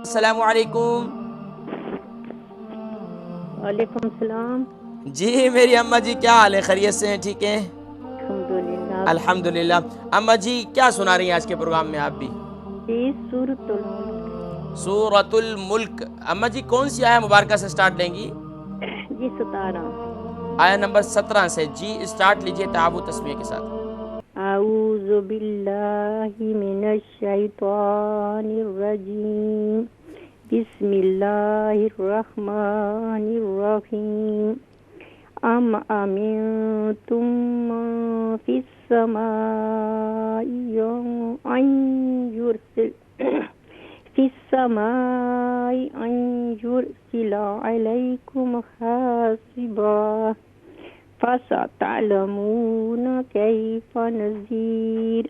अस्सलामु अलैकुम। वालेकुम सलाम। जी मेरी अम्मा जी, क्या हाल है? खैरियत से हैं? ठीक हैं? अल्हम्दुलिल्लाह। अल्हम्दुलिल्लाह। अम्मा जी क्या सुना रही हैं आज के प्रोग्राम में आप भी? जी सूरतुल मुल्क। सूरतुल मुल्क। अम्मा जी कौन सी आया मुबारका से स्टार्ट लेंगी? जी 17। आया नंबर 17 से। जी स्टार्ट लीजिए ताबू तस्मीह के साथ। आऊज़ु बिल्लाहि मिनश शैतानिर रजीम। बिस्मिल्लाहिर रहमानिर रहीम। अम अमिनतुम मन फिस समाई अन युरसिल फिस्समाई अन युरसिला अलैकुम हासिबा फसतअलमून कैफ नज़ीर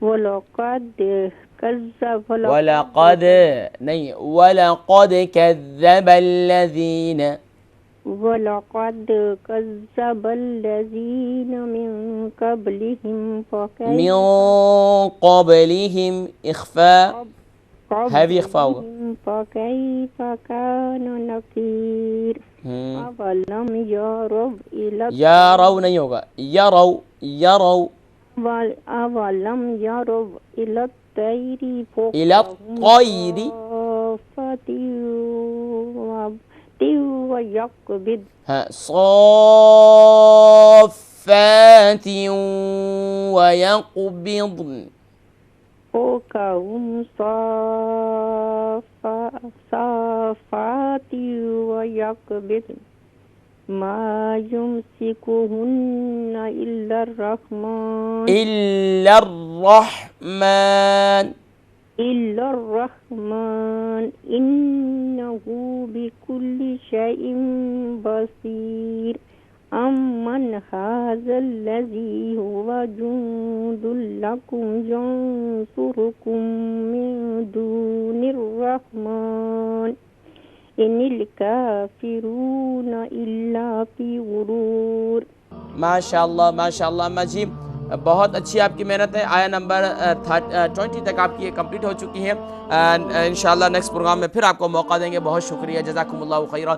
वलक़द वलक़द नहीं, वलक़द कज़्ज़बल्लज़ीन। कज़्ज़बल्लज़ीन मिन क़ब्लिहिम मिन फ़कैफ़ क़ब्लिहिम इख्फ़ा, हैवी इख्फ़ा होगा। फ़कैफ़ कान नकीर। अवलम यरव इला या रव नहीं होगा, यरव, यरव। अवलम यरव इला तैरी इला फ़ौक़हुम तैरी। साफ़ातिन व यक़बिद हाँ, सॉफ़ातिन व यक़बिद्न। फ़ौक़हुम साफ़ातिन व यक़बिद मा युमसिकुहुन्ना इल्लर रहमान इल्लर्रहमान। इन्नहु बिकुल्लि शैइन बसीर। अम्मन हाज़ल्लज़ी हुवा जुंदुल लकुम यंसुरुकुम मिन दूनिर रहमान इनिल काफिरूना इल्ला फी गुरूर। माशाल्लाह माशाल्लाह। अम्मा जी बहुत अच्छी आपकी मेहनत है। आया नंबर 20 तक आपकी ये कंप्लीट हो चुकी है। इंशाल्लाह नेक्स्ट प्रोग्राम में फिर आपको मौका देंगे। बहुत शुक्रिया, जज़ाकुमुल्लाहु खैरा।